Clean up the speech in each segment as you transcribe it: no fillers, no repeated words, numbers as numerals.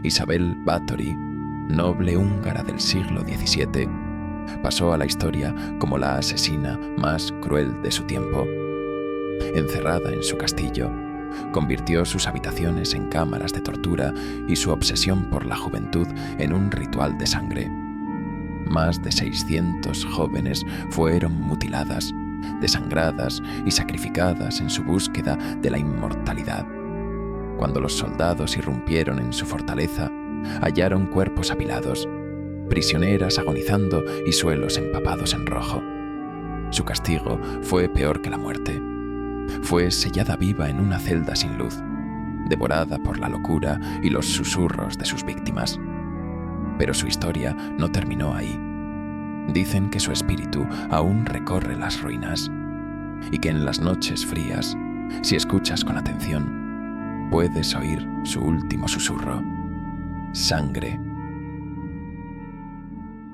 Isabel Báthory, noble húngara del siglo XVII, pasó a la historia como la asesina más cruel de su tiempo. Encerrada en su castillo, convirtió sus habitaciones en cámaras de tortura y su obsesión por la juventud en un ritual de sangre. Más de 600 jóvenes fueron mutiladas, desangradas y sacrificadas en su búsqueda de la inmortalidad. Cuando los soldados irrumpieron en su fortaleza, hallaron cuerpos apilados, prisioneras agonizando y suelos empapados en rojo. Su castigo fue peor que la muerte. Fue sellada viva en una celda sin luz, devorada por la locura y los susurros de sus víctimas. Pero su historia no terminó ahí. Dicen que su espíritu aún recorre las ruinas y que en las noches frías, si escuchas con atención, puedes oír su último susurro: sangre.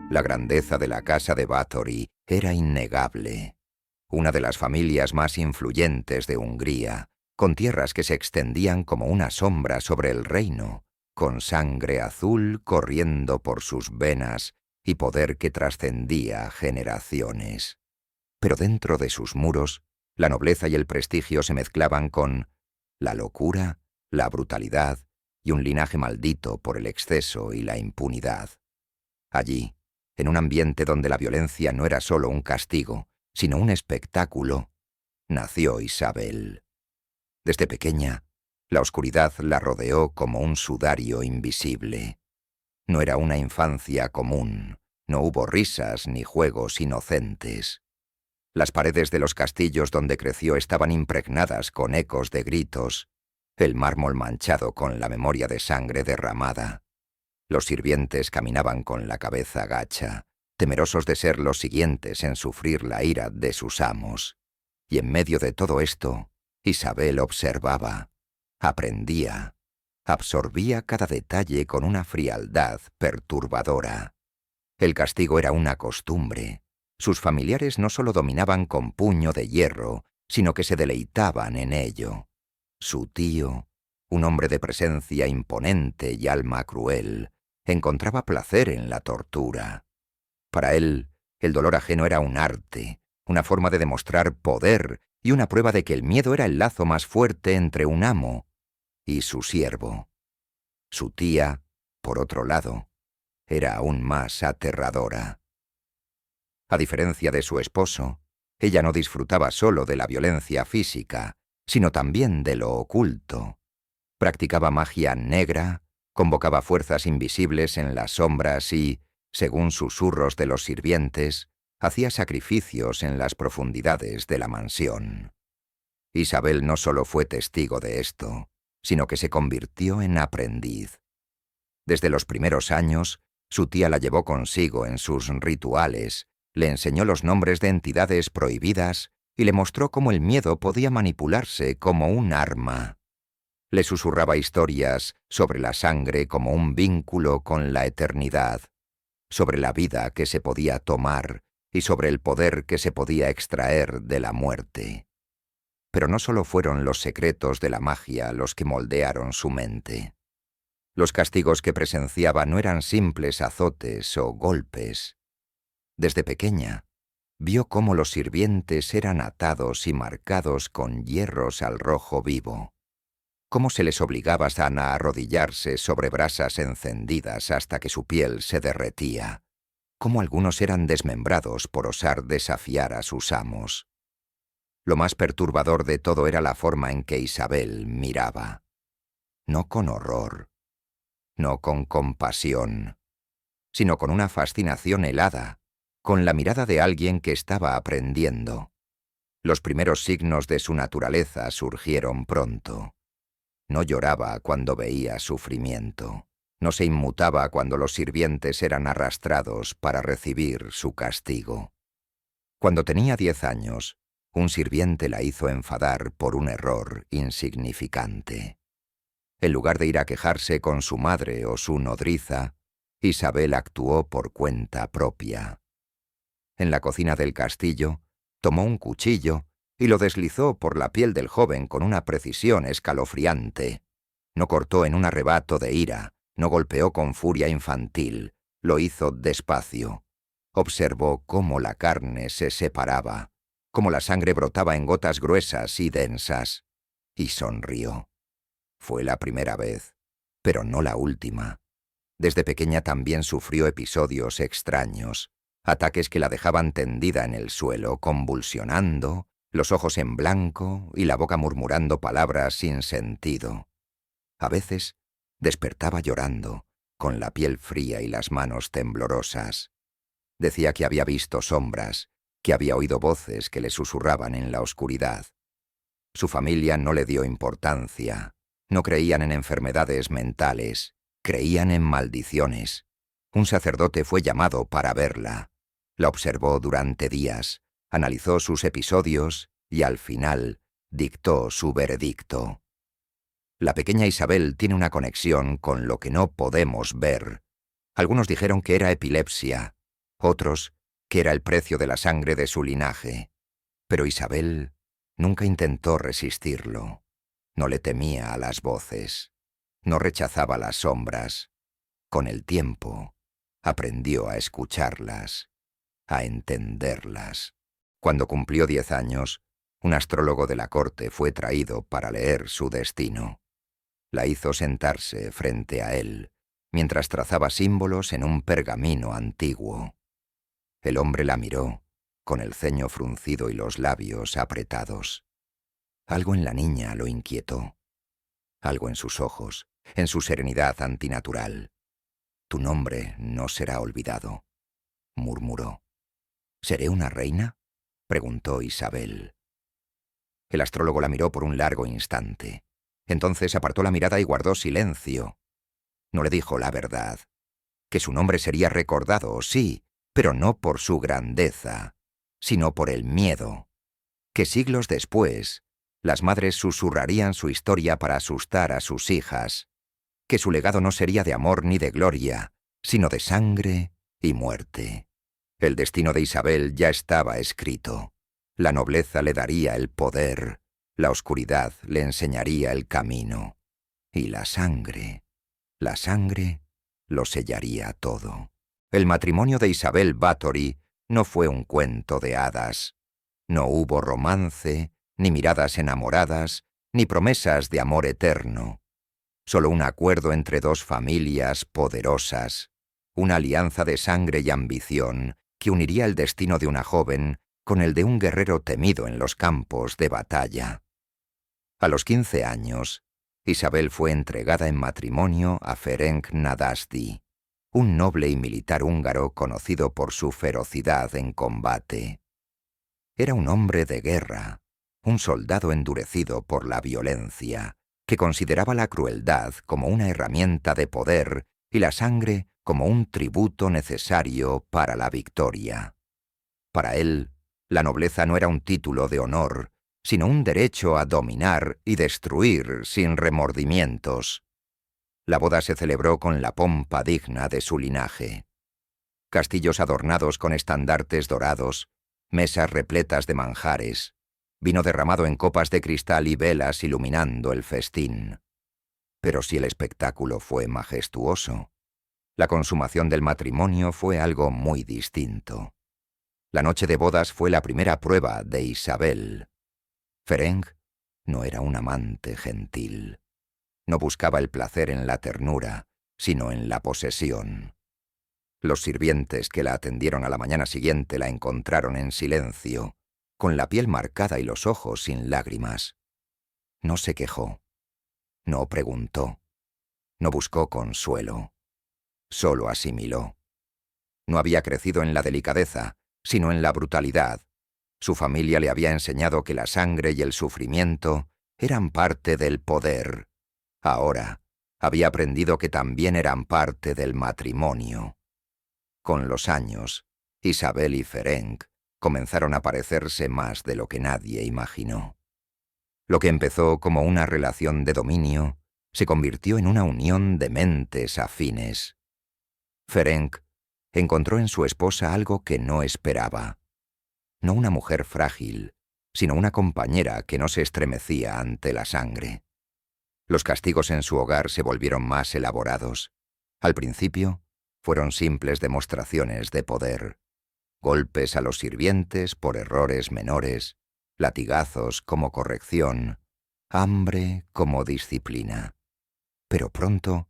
La grandeza de la casa de Báthory era innegable. Una de las familias más influyentes de Hungría, con tierras que se extendían como una sombra sobre el reino, con sangre azul corriendo por sus venas y poder que trascendía generaciones. Pero dentro de sus muros, la nobleza y el prestigio se mezclaban con la locura, la brutalidad y un linaje maldito por el exceso y la impunidad. Allí, en un ambiente donde la violencia no era solo un castigo, sino un espectáculo, nació Isabel. Desde pequeña, la oscuridad la rodeó como un sudario invisible. No era una infancia común, no hubo risas ni juegos inocentes. Las paredes de los castillos donde creció estaban impregnadas con ecos de gritos, el mármol manchado con la memoria de sangre derramada. Los sirvientes caminaban con la cabeza gacha, temerosos de ser los siguientes en sufrir la ira de sus amos. Y en medio de todo esto, Isabel observaba, aprendía, absorbía cada detalle con una frialdad perturbadora. El castigo era una costumbre. Sus familiares no solo dominaban con puño de hierro, sino que se deleitaban en ello. Su tío, un hombre de presencia imponente y alma cruel, encontraba placer en la tortura. Para él, el dolor ajeno era un arte, una forma de demostrar poder y una prueba de que el miedo era el lazo más fuerte entre un amo y su siervo. Su tía, por otro lado, era aún más aterradora. A diferencia de su esposo, ella no disfrutaba solo de la violencia física, sino también de lo oculto. Practicaba magia negra, convocaba fuerzas invisibles en las sombras y, según susurros de los sirvientes, hacía sacrificios en las profundidades de la mansión. Isabel no solo fue testigo de esto, sino que se convirtió en aprendiz. Desde los primeros años, su tía la llevó consigo en sus rituales, le enseñó los nombres de entidades prohibidas y le mostró cómo el miedo podía manipularse como un arma. Le susurraba historias sobre la sangre como un vínculo con la eternidad, sobre la vida que se podía tomar y sobre el poder que se podía extraer de la muerte. Pero no solo fueron los secretos de la magia los que moldearon su mente. Los castigos que presenciaba no eran simples azotes o golpes. Desde pequeña, vio cómo los sirvientes eran atados y marcados con hierros al rojo vivo, cómo se les obligaba a arrodillarse sobre brasas encendidas hasta que su piel se derretía, cómo algunos eran desmembrados por osar desafiar a sus amos. Lo más perturbador de todo era la forma en que Isabel miraba. No con horror, no con compasión, sino con una fascinación helada, con la mirada de alguien que estaba aprendiendo. Los primeros signos de su naturaleza surgieron pronto. No lloraba cuando veía sufrimiento. No se inmutaba cuando los sirvientes eran arrastrados para recibir su castigo. Cuando tenía 10 años, un sirviente la hizo enfadar por un error insignificante. En lugar de ir a quejarse con su madre o su nodriza, Isabel actuó por cuenta propia. En la cocina del castillo, tomó un cuchillo y lo deslizó por la piel del joven con una precisión escalofriante. No cortó en un arrebato de ira, No golpeó con furia infantil, lo hizo despacio. Observó cómo la carne se separaba, cómo la sangre brotaba en gotas gruesas y densas, y sonrió. Fue la primera vez, pero no la última. Desde pequeña también sufrió episodios extraños, ataques que la dejaban tendida en el suelo, convulsionando, los ojos en blanco y la boca murmurando palabras sin sentido. A veces despertaba llorando, con la piel fría y las manos temblorosas. Decía que había visto sombras, que había oído voces que le susurraban en la oscuridad. Su familia no le dio importancia. No creían en enfermedades mentales, creían en maldiciones. Un sacerdote fue llamado para verla. La observó durante días, analizó sus episodios y al final dictó su veredicto. La pequeña Isabel tiene una conexión con lo que no podemos ver. Algunos dijeron que era epilepsia, otros que era el precio de la sangre de su linaje. Pero Isabel nunca intentó resistirlo. No le temía a las voces, no rechazaba las sombras. Con el tiempo, aprendió a escucharlas, a entenderlas. Cuando cumplió 10 años, un astrólogo de la corte fue traído para leer su destino. La hizo sentarse frente a él, mientras trazaba símbolos en un pergamino antiguo. El hombre la miró, con el ceño fruncido y los labios apretados. Algo en la niña lo inquietó. Algo en sus ojos, en su serenidad antinatural. «Tu nombre no será olvidado», murmuró. «¿Seré una reina?», preguntó Isabel. El astrólogo la miró por un largo instante. Entonces apartó la mirada y guardó silencio. No le dijo la verdad. Que su nombre sería recordado, sí, pero no por su grandeza, sino por el miedo. Que siglos después, las madres susurrarían su historia para asustar a sus hijas. Que su legado no sería de amor ni de gloria, sino de sangre y muerte. El destino de Isabel ya estaba escrito. La nobleza le daría el poder, la oscuridad le enseñaría el camino. Y la sangre lo sellaría todo. El matrimonio de Isabel Báthory no fue un cuento de hadas. No hubo romance, ni miradas enamoradas, ni promesas de amor eterno. Solo un acuerdo entre dos familias poderosas, una alianza de sangre y ambición que uniría el destino de una joven con el de un guerrero temido en los campos de batalla. A los 15 años, Isabel fue entregada en matrimonio a Ferenc Nadasdy, un noble y militar húngaro conocido por su ferocidad en combate. Era un hombre de guerra, un soldado endurecido por la violencia, que consideraba la crueldad como una herramienta de poder y la sangre como un tributo necesario para la victoria. Para él, la nobleza no era un título de honor, sino un derecho a dominar y destruir sin remordimientos. La boda se celebró con la pompa digna de su linaje. Castillos adornados con estandartes dorados, mesas repletas de manjares, vino derramado en copas de cristal y velas iluminando el festín. Pero si el espectáculo fue majestuoso, la consumación del matrimonio fue algo muy distinto. La noche de bodas fue la primera prueba de Isabel. Ferenc no era un amante gentil. No buscaba el placer en la ternura, sino en la posesión. Los sirvientes que la atendieron a la mañana siguiente la encontraron en silencio, con la piel marcada y los ojos sin lágrimas. No se quejó, no preguntó, no buscó consuelo, solo asimiló. No había crecido en la delicadeza, sino en la brutalidad. Su familia le había enseñado que la sangre y el sufrimiento eran parte del poder. Ahora había aprendido que también eran parte del matrimonio. Con los años, Isabel y Ferenc comenzaron a parecerse más de lo que nadie imaginó. Lo que empezó como una relación de dominio se convirtió en una unión de mentes afines. Ferenc encontró en su esposa algo que no esperaba. No una mujer frágil, sino una compañera que no se estremecía ante la sangre. Los castigos en su hogar se volvieron más elaborados. Al principio, fueron simples demostraciones de poder. Golpes a los sirvientes por errores menores, latigazos como corrección, hambre como disciplina. Pero pronto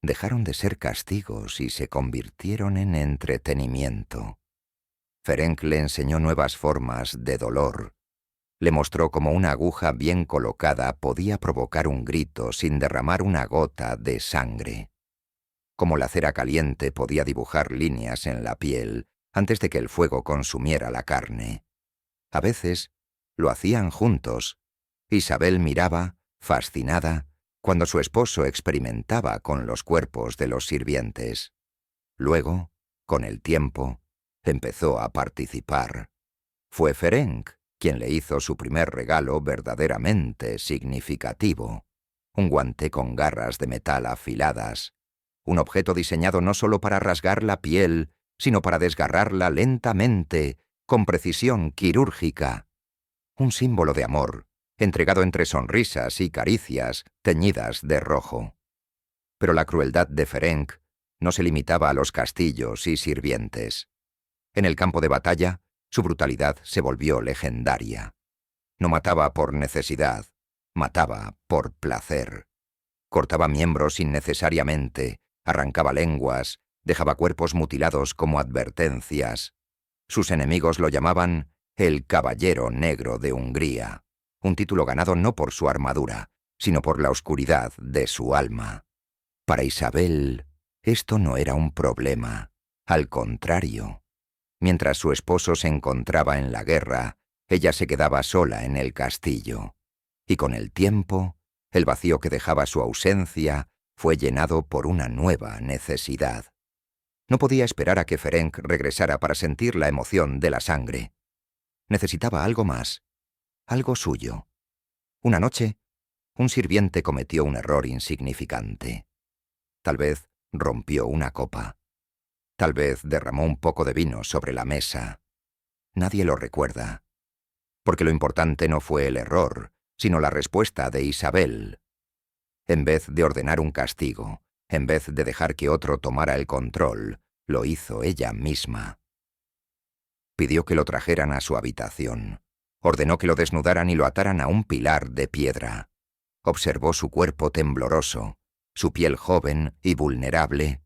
dejaron de ser castigos y se convirtieron en entretenimiento. Ferenc le enseñó nuevas formas de dolor. Le mostró cómo una aguja bien colocada podía provocar un grito sin derramar una gota de sangre. Cómo la cera caliente podía dibujar líneas en la piel antes de que el fuego consumiera la carne. A veces lo hacían juntos. Isabel miraba, fascinada, cuando su esposo experimentaba con los cuerpos de los sirvientes. Luego, con el tiempo, empezó a participar. Fue Ferenc quien le hizo su primer regalo verdaderamente significativo. Un guante con garras de metal afiladas. Un objeto diseñado no solo para rasgar la piel, sino para desgarrarla lentamente, con precisión quirúrgica. Un símbolo de amor, entregado entre sonrisas y caricias teñidas de rojo. Pero la crueldad de Ferenc no se limitaba a los castillos y sirvientes. En el campo de batalla, su brutalidad se volvió legendaria. No mataba por necesidad, mataba por placer. Cortaba miembros innecesariamente, arrancaba lenguas, dejaba cuerpos mutilados como advertencias. Sus enemigos lo llamaban el Caballero Negro de Hungría, un título ganado no por su armadura, sino por la oscuridad de su alma. Para Isabel, esto no era un problema, al contrario. Mientras su esposo se encontraba en la guerra, ella se quedaba sola en el castillo. Y con el tiempo, el vacío que dejaba su ausencia fue llenado por una nueva necesidad. No podía esperar a que Ferenc regresara para sentir la emoción de la sangre. Necesitaba algo más, algo suyo. Una noche, un sirviente cometió un error insignificante. Tal vez rompió una copa. Tal vez derramó un poco de vino sobre la mesa. Nadie lo recuerda. Porque lo importante no fue el error, sino la respuesta de Isabel. En vez de ordenar un castigo, en vez de dejar que otro tomara el control, lo hizo ella misma. Pidió que lo trajeran a su habitación. Ordenó que lo desnudaran y lo ataran a un pilar de piedra. Observó su cuerpo tembloroso, su piel joven y vulnerable,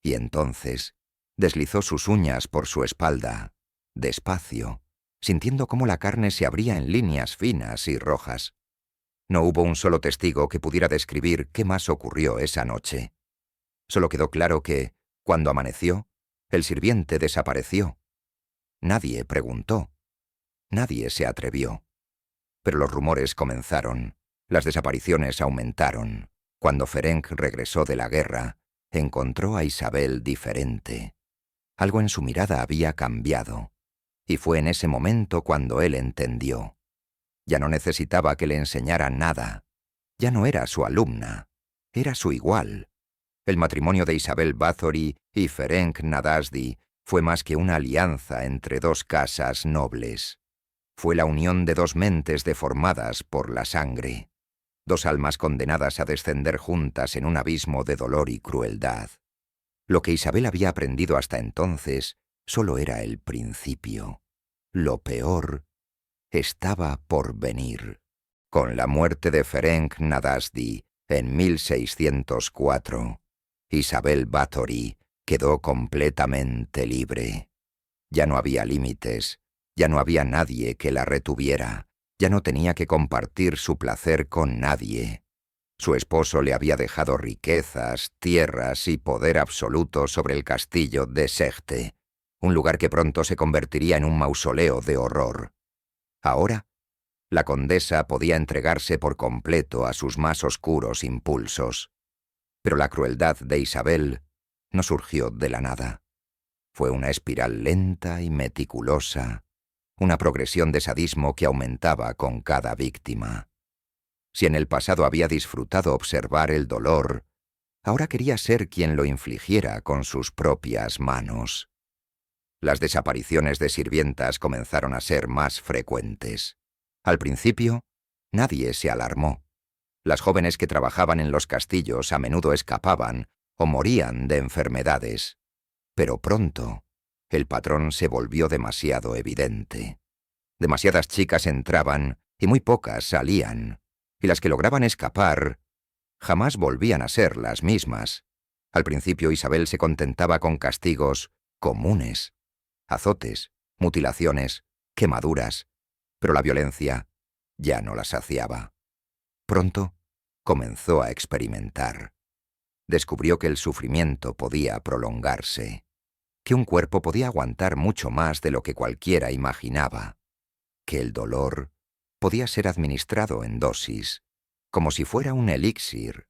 y entonces deslizó sus uñas por su espalda, despacio, sintiendo cómo la carne se abría en líneas finas y rojas. No hubo un solo testigo que pudiera describir qué más ocurrió esa noche. Solo quedó claro que, cuando amaneció, el sirviente desapareció. Nadie preguntó. Nadie se atrevió. Pero los rumores comenzaron, las desapariciones aumentaron. Cuando Ferenc regresó de la guerra, encontró a Isabel diferente. Algo en su mirada había cambiado, y fue en ese momento cuando él entendió. Ya no necesitaba que le enseñara nada. Ya no era su alumna, era su igual. El matrimonio de Isabel Bathory y Ferenc Nadasdy fue más que una alianza entre dos casas nobles. Fue la unión de dos mentes deformadas por la sangre. Dos almas condenadas a descender juntas en un abismo de dolor y crueldad. Lo que Isabel había aprendido hasta entonces solo era el principio. Lo peor estaba por venir. Con la muerte de Ferenc Nadasdy en 1604, Isabel Bathory quedó completamente libre. Ya no había límites, ya no había nadie que la retuviera, ya no tenía que compartir su placer con nadie. Su esposo le había dejado riquezas, tierras y poder absoluto sobre el castillo de Sechte, un lugar que pronto se convertiría en un mausoleo de horror. Ahora, la condesa podía entregarse por completo a sus más oscuros impulsos. Pero la crueldad de Isabel no surgió de la nada. Fue una espiral lenta y meticulosa, una progresión de sadismo que aumentaba con cada víctima. Si en el pasado había disfrutado observar el dolor, ahora quería ser quien lo infligiera con sus propias manos. Las desapariciones de sirvientas comenzaron a ser más frecuentes. Al principio, nadie se alarmó. Las jóvenes que trabajaban en los castillos a menudo escapaban o morían de enfermedades. Pero pronto, el patrón se volvió demasiado evidente. Demasiadas chicas entraban y muy pocas salían, y las que lograban escapar jamás volvían a ser las mismas. Al principio Isabel se contentaba con castigos comunes, azotes, mutilaciones, quemaduras, pero la violencia ya no la saciaba. Pronto comenzó a experimentar. Descubrió que el sufrimiento podía prolongarse, que un cuerpo podía aguantar mucho más de lo que cualquiera imaginaba, que el dolor podía ser administrado en dosis, como si fuera un elixir,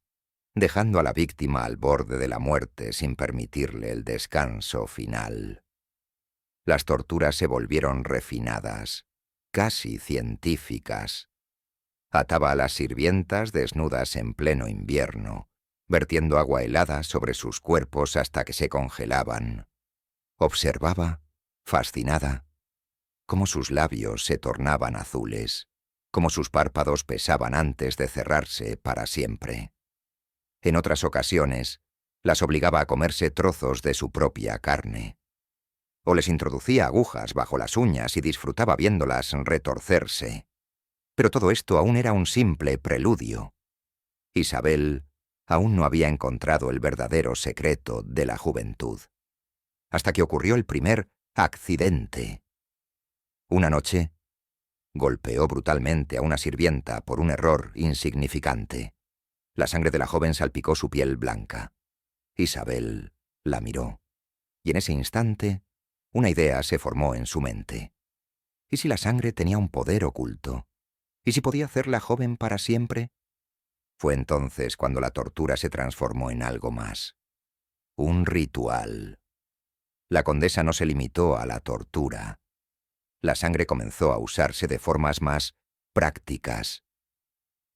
dejando a la víctima al borde de la muerte sin permitirle el descanso final. Las torturas se volvieron refinadas, casi científicas. Ataba a las sirvientas desnudas en pleno invierno, vertiendo agua helada sobre sus cuerpos hasta que se congelaban. Observaba, fascinada, cómo sus labios se tornaban azules, cómo sus párpados pesaban antes de cerrarse para siempre. En otras ocasiones, las obligaba a comerse trozos de su propia carne. O les introducía agujas bajo las uñas y disfrutaba viéndolas retorcerse. Pero todo esto aún era un simple preludio. Isabel aún no había encontrado el verdadero secreto de la juventud. Hasta que ocurrió el primer accidente. Una noche, golpeó brutalmente a una sirvienta por un error insignificante. La sangre de la joven salpicó su piel blanca. Isabel la miró, y en ese instante una idea se formó en su mente. ¿Y si la sangre tenía un poder oculto? ¿Y si podía hacerla joven para siempre? Fue entonces cuando la tortura se transformó en algo más. Un ritual. La condesa no se limitó a la tortura. La sangre comenzó a usarse de formas más prácticas.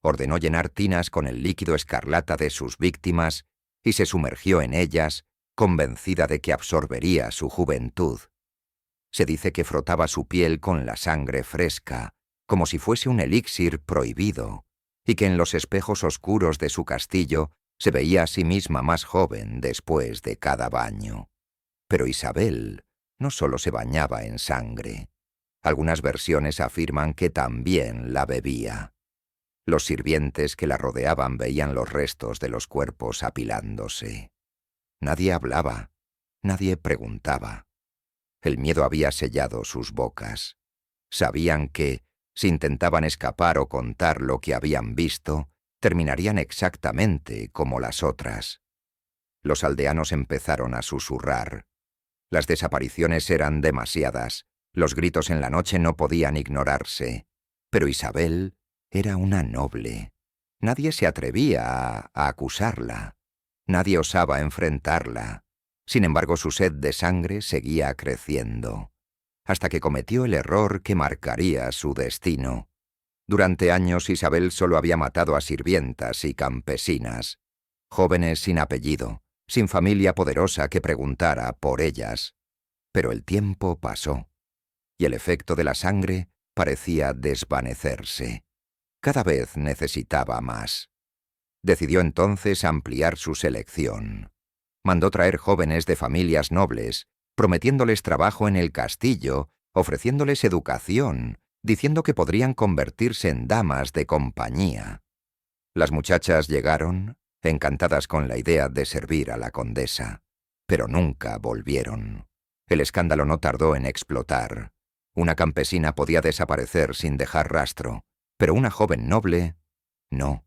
Ordenó llenar tinas con el líquido escarlata de sus víctimas y se sumergió en ellas, convencida de que absorbería su juventud. Se dice que frotaba su piel con la sangre fresca, como si fuese un elixir prohibido, y que en los espejos oscuros de su castillo se veía a sí misma más joven después de cada baño. Pero Isabel no solo se bañaba en sangre. Algunas versiones afirman que también la bebía. Los sirvientes que la rodeaban veían los restos de los cuerpos apilándose. Nadie hablaba, nadie preguntaba. El miedo había sellado sus bocas. Sabían que, si intentaban escapar o contar lo que habían visto, terminarían exactamente como las otras. Los aldeanos empezaron a susurrar. Las desapariciones eran demasiadas. Los gritos en la noche no podían ignorarse. Pero Isabel era una noble. Nadie se atrevía a acusarla. Nadie osaba enfrentarla. Sin embargo, su sed de sangre seguía creciendo, hasta que cometió el error que marcaría su destino. Durante años Isabel solo había matado a sirvientas y campesinas, jóvenes sin apellido, sin familia poderosa que preguntara por ellas. Pero el tiempo pasó, y el efecto de la sangre parecía desvanecerse. Cada vez necesitaba más. Decidió entonces ampliar su selección. Mandó traer jóvenes de familias nobles, prometiéndoles trabajo en el castillo, ofreciéndoles educación, diciendo que podrían convertirse en damas de compañía. Las muchachas llegaron, encantadas con la idea de servir a la condesa, pero nunca volvieron. El escándalo no tardó en explotar. Una campesina podía desaparecer sin dejar rastro, pero una joven noble, no.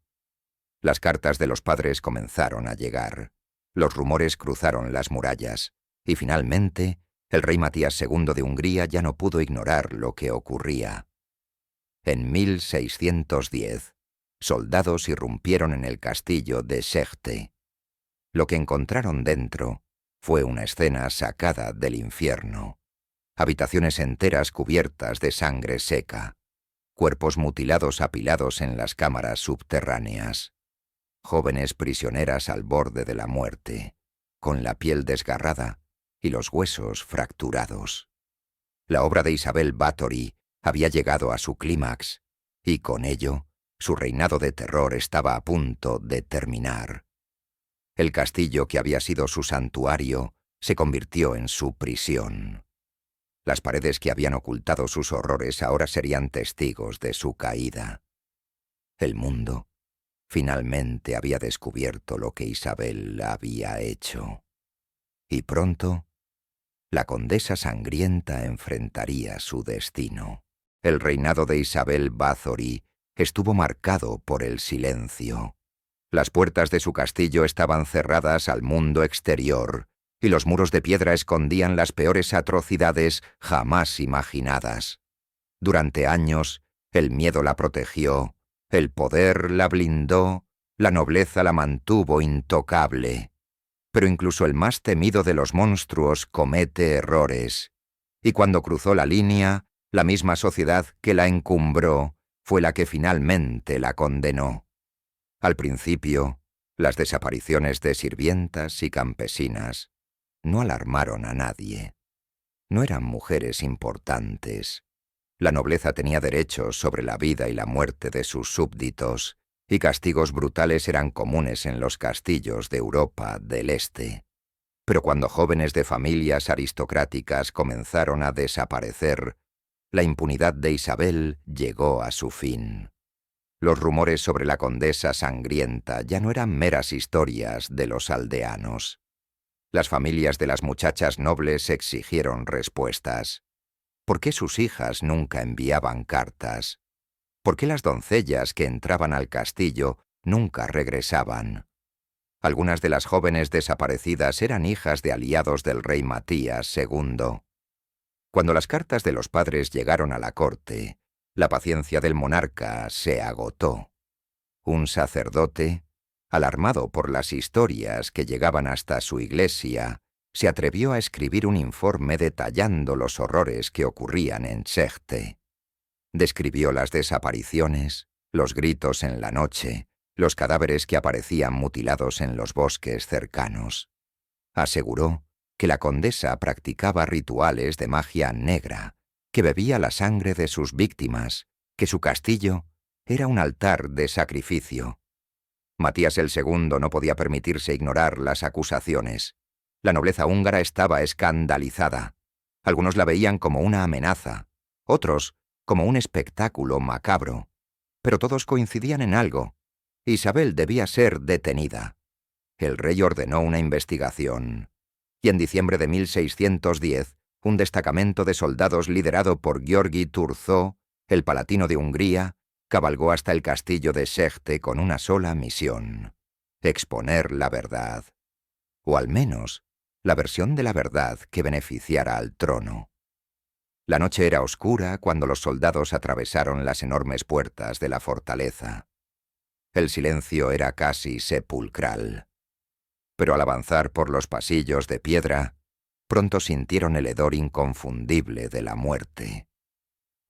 Las cartas de los padres comenzaron a llegar. Los rumores cruzaron las murallas, y finalmente, el rey Matías II de Hungría ya no pudo ignorar lo que ocurría. En 1610, soldados irrumpieron en el castillo de Sechte. Lo que encontraron dentro fue una escena sacada del infierno. Habitaciones enteras cubiertas de sangre seca, cuerpos mutilados apilados en las cámaras subterráneas, jóvenes prisioneras al borde de la muerte, con la piel desgarrada y los huesos fracturados. La obra de Isabel Báthory había llegado a su clímax, y con ello, su reinado de terror estaba a punto de terminar. El castillo que había sido su santuario se convirtió en su prisión. Las paredes que habían ocultado sus horrores ahora serían testigos de su caída. El mundo finalmente había descubierto lo que Isabel había hecho. Y pronto, la condesa sangrienta enfrentaría su destino. El reinado de Isabel Bathory estuvo marcado por el silencio. Las puertas de su castillo estaban cerradas al mundo exterior, y los muros de piedra escondían las peores atrocidades jamás imaginadas. Durante años, el miedo la protegió, el poder la blindó, la nobleza la mantuvo intocable. Pero incluso el más temido de los monstruos comete errores, y cuando cruzó la línea, la misma sociedad que la encumbró fue la que finalmente la condenó. Al principio, las desapariciones de sirvientas y campesinas no alarmaron a nadie. No eran mujeres importantes. La nobleza tenía derechos sobre la vida y la muerte de sus súbditos, y castigos brutales eran comunes en los castillos de Europa del Este. Pero cuando jóvenes de familias aristocráticas comenzaron a desaparecer, la impunidad de Isabel llegó a su fin. Los rumores sobre la condesa sangrienta ya no eran meras historias de los aldeanos. Las familias de las muchachas nobles exigieron respuestas. ¿Por qué sus hijas nunca enviaban cartas? ¿Por qué las doncellas que entraban al castillo nunca regresaban? Algunas de las jóvenes desaparecidas eran hijas de aliados del rey Matías II. Cuando las cartas de los padres llegaron a la corte, la paciencia del monarca se agotó. Un sacerdote, alarmado por las historias que llegaban hasta su iglesia, se atrevió a escribir un informe detallando los horrores que ocurrían en Sechte. Describió las desapariciones, los gritos en la noche, los cadáveres que aparecían mutilados en los bosques cercanos. Aseguró que la condesa practicaba rituales de magia negra, que bebía la sangre de sus víctimas, que su castillo era un altar de sacrificio. Matías II no podía permitirse ignorar las acusaciones. La nobleza húngara estaba escandalizada. Algunos la veían como una amenaza, otros como un espectáculo macabro. Pero todos coincidían en algo. Isabel debía ser detenida. El rey ordenó una investigación, y en diciembre de 1610, un destacamento de soldados liderado por György Thurzó, el palatino de Hungría, cabalgó hasta el castillo de Sechte con una sola misión: exponer la verdad. O al menos, la versión de la verdad que beneficiara al trono. La noche era oscura cuando los soldados atravesaron las enormes puertas de la fortaleza. El silencio era casi sepulcral. Pero al avanzar por los pasillos de piedra, pronto sintieron el hedor inconfundible de la muerte.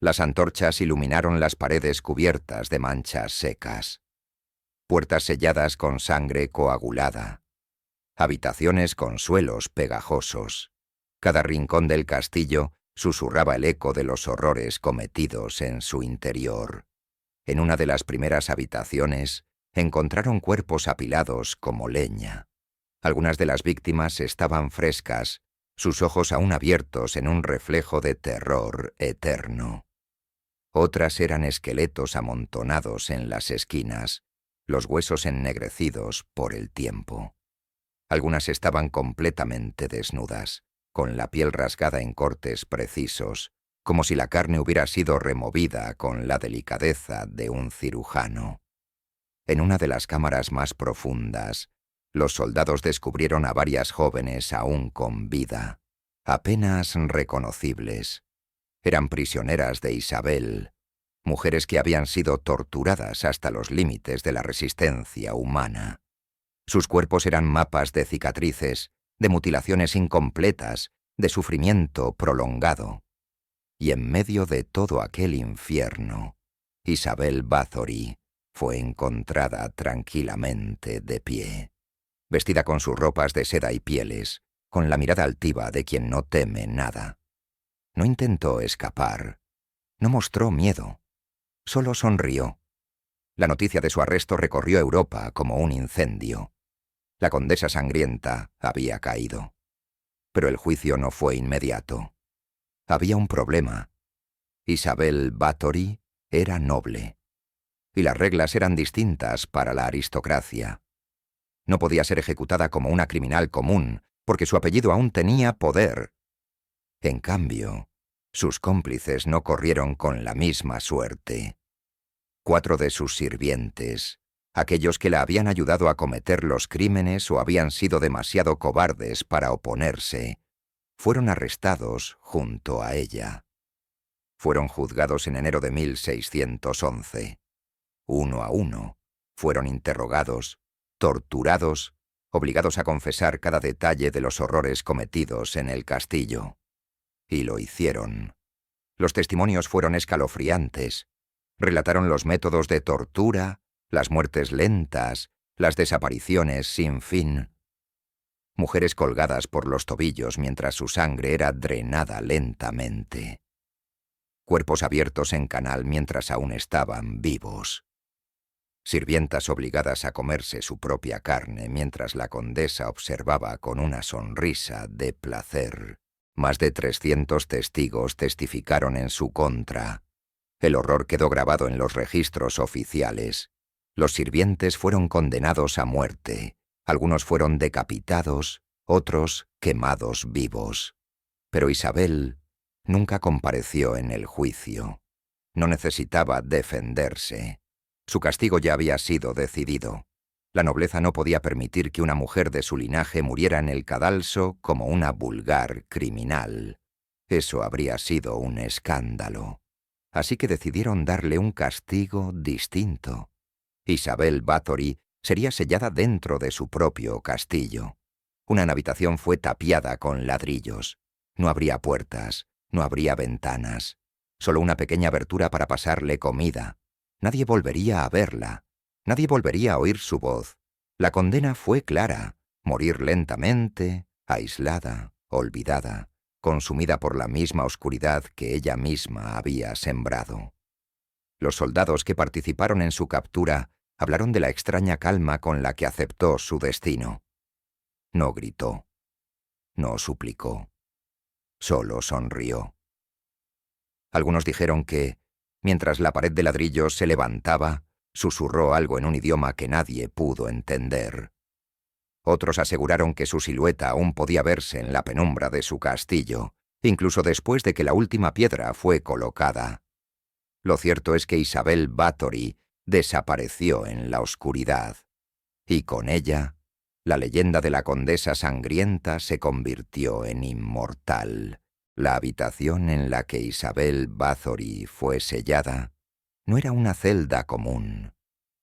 Las antorchas iluminaron las paredes cubiertas de manchas secas. Puertas selladas con sangre coagulada. Habitaciones con suelos pegajosos. Cada rincón del castillo susurraba el eco de los horrores cometidos en su interior. En una de las primeras habitaciones encontraron cuerpos apilados como leña. Algunas de las víctimas estaban frescas, sus ojos aún abiertos en un reflejo de terror eterno. Otras eran esqueletos amontonados en las esquinas, los huesos ennegrecidos por el tiempo. Algunas estaban completamente desnudas, con la piel rasgada en cortes precisos, como si la carne hubiera sido removida con la delicadeza de un cirujano. En una de las cámaras más profundas, los soldados descubrieron a varias jóvenes aún con vida, apenas reconocibles. Eran prisioneras de Isabel, mujeres que habían sido torturadas hasta los límites de la resistencia humana. Sus cuerpos eran mapas de cicatrices, de mutilaciones incompletas, de sufrimiento prolongado. Y en medio de todo aquel infierno, Isabel Bathory fue encontrada tranquilamente de pie, vestida con sus ropas de seda y pieles, con la mirada altiva de quien no teme nada. No intentó escapar, no mostró miedo, solo sonrió. La noticia de su arresto recorrió Europa como un incendio. La condesa sangrienta había caído. Pero el juicio no fue inmediato. Había un problema. Isabel Bathory era noble. Y las reglas eran distintas para la aristocracia. No podía ser ejecutada como una criminal común, porque su apellido aún tenía poder. En cambio, sus cómplices no corrieron con la misma suerte. 4 de sus sirvientes, aquellos que la habían ayudado a cometer los crímenes o habían sido demasiado cobardes para oponerse, fueron arrestados junto a ella. Fueron juzgados en enero de 1611. Uno a uno, fueron interrogados, torturados, obligados a confesar cada detalle de los horrores cometidos en el castillo. Y lo hicieron. Los testimonios fueron escalofriantes. Relataron los métodos de tortura, las muertes lentas, las desapariciones sin fin. Mujeres colgadas por los tobillos mientras su sangre era drenada lentamente. Cuerpos abiertos en canal mientras aún estaban vivos. Sirvientas obligadas a comerse su propia carne mientras la condesa observaba con una sonrisa de placer. Más de 300 testigos testificaron en su contra. El horror quedó grabado en los registros oficiales. Los sirvientes fueron condenados a muerte. Algunos fueron decapitados, otros quemados vivos. Pero Isabel nunca compareció en el juicio. No necesitaba defenderse. Su castigo ya había sido decidido. La nobleza no podía permitir que una mujer de su linaje muriera en el cadalso como una vulgar criminal. Eso habría sido un escándalo. Así que decidieron darle un castigo distinto. Isabel Bathory sería sellada dentro de su propio castillo. Una habitación fue tapiada con ladrillos. No habría puertas, no habría ventanas. Solo una pequeña abertura para pasarle comida. Nadie volvería a verla. Nadie volvería a oír su voz. La condena fue clara: morir lentamente, aislada, olvidada, consumida por la misma oscuridad que ella misma había sembrado. Los soldados que participaron en su captura hablaron de la extraña calma con la que aceptó su destino. No gritó, no suplicó, solo sonrió. Algunos dijeron que, mientras la pared de ladrillos se levantaba, susurró algo en un idioma que nadie pudo entender. Otros aseguraron que su silueta aún podía verse en la penumbra de su castillo, incluso después de que la última piedra fue colocada. Lo cierto es que Isabel Bathory desapareció en la oscuridad, y con ella, la leyenda de la condesa sangrienta se convirtió en inmortal. La habitación en la que Isabel Bathory fue sellada no era una celda común,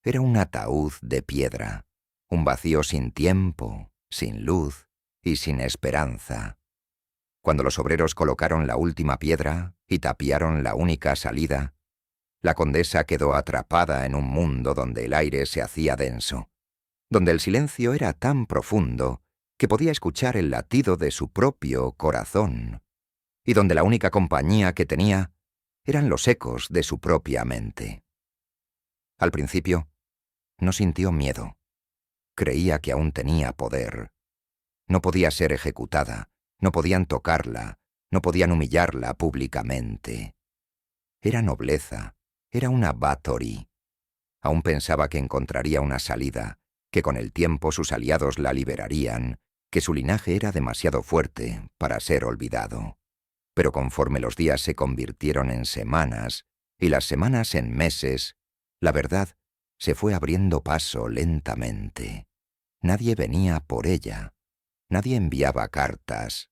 era un ataúd de piedra, un vacío sin tiempo, sin luz y sin esperanza. Cuando los obreros colocaron la última piedra y tapiaron la única salida, la condesa quedó atrapada en un mundo donde el aire se hacía denso, donde el silencio era tan profundo que podía escuchar el latido de su propio corazón, y donde la única compañía que tenía eran los ecos de su propia mente. Al principio, no sintió miedo. Creía que aún tenía poder. No podía ser ejecutada, no podían tocarla, no podían humillarla públicamente. Era nobleza, era una Bathory. Aún pensaba que encontraría una salida, que con el tiempo sus aliados la liberarían, que su linaje era demasiado fuerte para ser olvidado. Pero conforme los días se convirtieron en semanas y las semanas en meses, la verdad se fue abriendo paso lentamente. Nadie venía por ella, nadie enviaba cartas,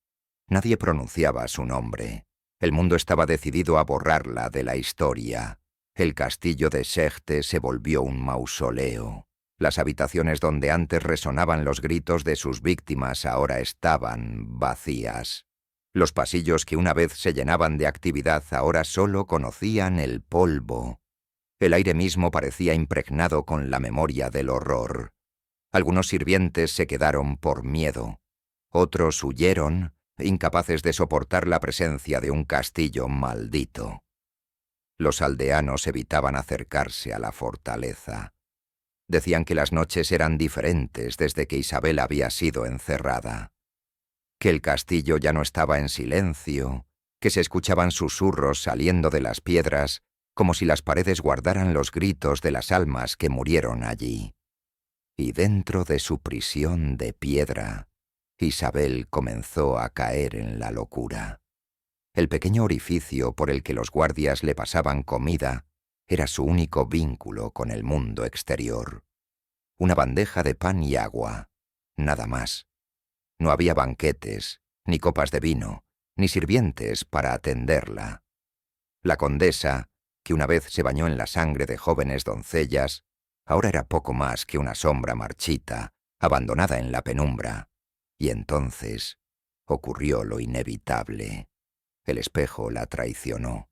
nadie pronunciaba su nombre. El mundo estaba decidido a borrarla de la historia. El castillo de Sechte se volvió un mausoleo. Las habitaciones donde antes resonaban los gritos de sus víctimas ahora estaban vacías. Los pasillos que una vez se llenaban de actividad ahora solo conocían el polvo. El aire mismo parecía impregnado con la memoria del horror. Algunos sirvientes se quedaron por miedo. Otros huyeron, incapaces de soportar la presencia de un castillo maldito. Los aldeanos evitaban acercarse a la fortaleza. Decían que las noches eran diferentes desde que Isabel había sido encerrada, que el castillo ya no estaba en silencio, que se escuchaban susurros saliendo de las piedras, como si las paredes guardaran los gritos de las almas que murieron allí. Y dentro de su prisión de piedra, Isabel comenzó a caer en la locura. El pequeño orificio por el que los guardias le pasaban comida era su único vínculo con el mundo exterior. Una bandeja de pan y agua, nada más. No había banquetes, ni copas de vino, ni sirvientes para atenderla. La condesa, que una vez se bañó en la sangre de jóvenes doncellas, ahora era poco más que una sombra marchita, abandonada en la penumbra. Y entonces ocurrió lo inevitable. El espejo la traicionó.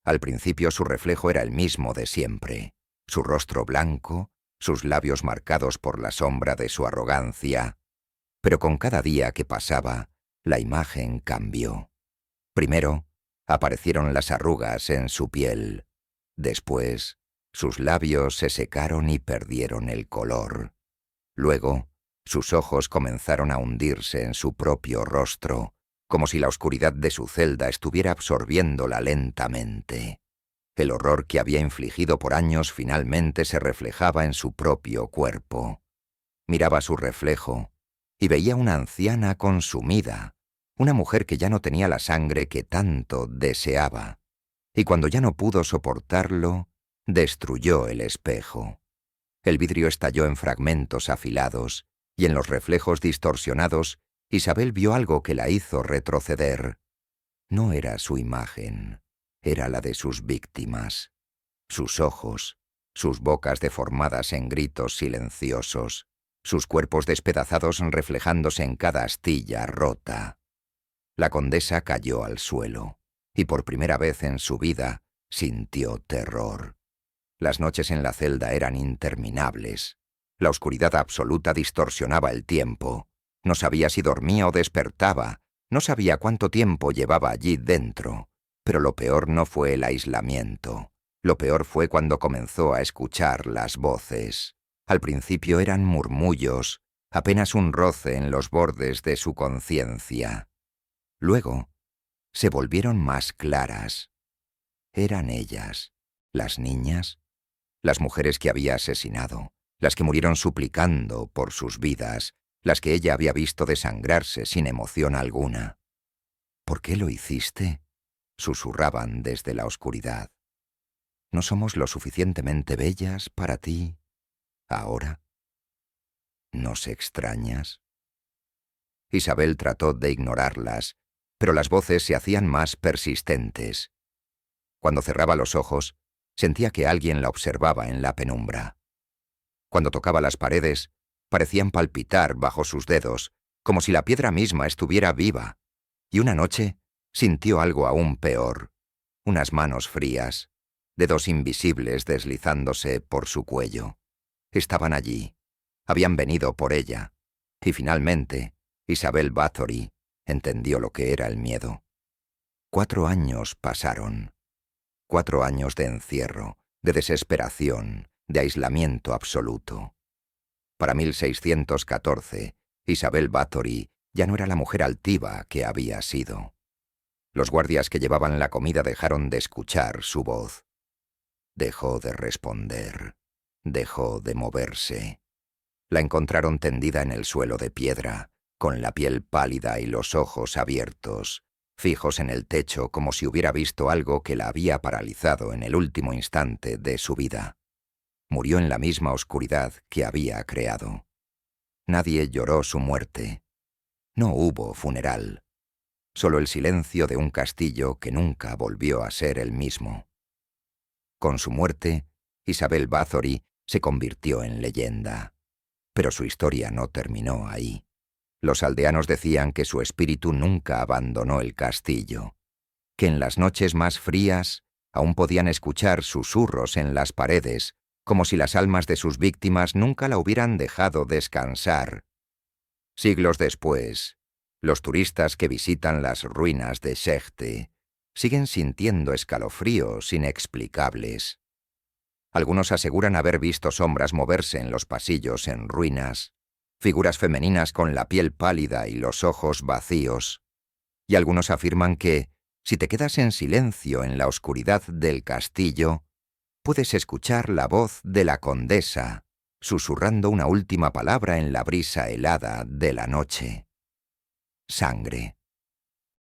Al principio su reflejo era el mismo de siempre, su rostro blanco, sus labios marcados por la sombra de su arrogancia. Pero con cada día que pasaba, la imagen cambió. Primero, aparecieron las arrugas en su piel. Después, sus labios se secaron y perdieron el color. Luego, sus ojos comenzaron a hundirse en su propio rostro, como si la oscuridad de su celda estuviera absorbiéndola lentamente. El horror que había infligido por años finalmente se reflejaba en su propio cuerpo. Miraba su reflejo y veía una anciana consumida, una mujer que ya no tenía la sangre que tanto deseaba, y cuando ya no pudo soportarlo, destruyó el espejo. El vidrio estalló en fragmentos afilados, y en los reflejos distorsionados, Isabel vio algo que la hizo retroceder. No era su imagen, era la de sus víctimas. Sus ojos, sus bocas deformadas en gritos silenciosos, sus cuerpos despedazados reflejándose en cada astilla rota. La condesa cayó al suelo, y por primera vez en su vida sintió terror. Las noches en la celda eran interminables. La oscuridad absoluta distorsionaba el tiempo. No sabía si dormía o despertaba, no sabía cuánto tiempo llevaba allí dentro. Pero lo peor no fue el aislamiento. Lo peor fue cuando comenzó a escuchar las voces. Al principio eran murmullos, apenas un roce en los bordes de su conciencia. Luego se volvieron más claras. Eran ellas, las niñas, las mujeres que había asesinado, las que murieron suplicando por sus vidas, las que ella había visto desangrarse sin emoción alguna. ¿Por qué lo hiciste?, susurraban desde la oscuridad. ¿No somos lo suficientemente bellas para ti ahora? ¿Nos extrañas? Isabel trató de ignorarlas, pero las voces se hacían más persistentes. Cuando cerraba los ojos, sentía que alguien la observaba en la penumbra. Cuando tocaba las paredes, parecían palpitar bajo sus dedos, como si la piedra misma estuviera viva. Y una noche sintió algo aún peor, unas manos frías, dedos invisibles deslizándose por su cuello. Estaban allí, habían venido por ella, y finalmente Isabel Bathory entendió lo que era el miedo. 4 años pasaron. 4 años de encierro, de desesperación, de aislamiento absoluto. Para 1614, Isabel Bathory ya no era la mujer altiva que había sido. Los guardias que llevaban la comida dejaron de escuchar su voz. Dejó de responder, dejó de moverse. La encontraron tendida en el suelo de piedra, con la piel pálida y los ojos abiertos, fijos en el techo como si hubiera visto algo que la había paralizado en el último instante de su vida. Murió en la misma oscuridad que había creado. Nadie lloró su muerte. No hubo funeral. Solo el silencio de un castillo que nunca volvió a ser el mismo. Con su muerte, Isabel Bathory se convirtió en leyenda. Pero su historia no terminó ahí. Los aldeanos decían que su espíritu nunca abandonó el castillo, que en las noches más frías aún podían escuchar susurros en las paredes, como si las almas de sus víctimas nunca la hubieran dejado descansar. Siglos después, los turistas que visitan las ruinas de Sechte siguen sintiendo escalofríos inexplicables. Algunos aseguran haber visto sombras moverse en los pasillos en ruinas, figuras femeninas con la piel pálida y los ojos vacíos. Y algunos afirman que, si te quedas en silencio en la oscuridad del castillo, puedes escuchar la voz de la condesa, susurrando una última palabra en la brisa helada de la noche. Sangre.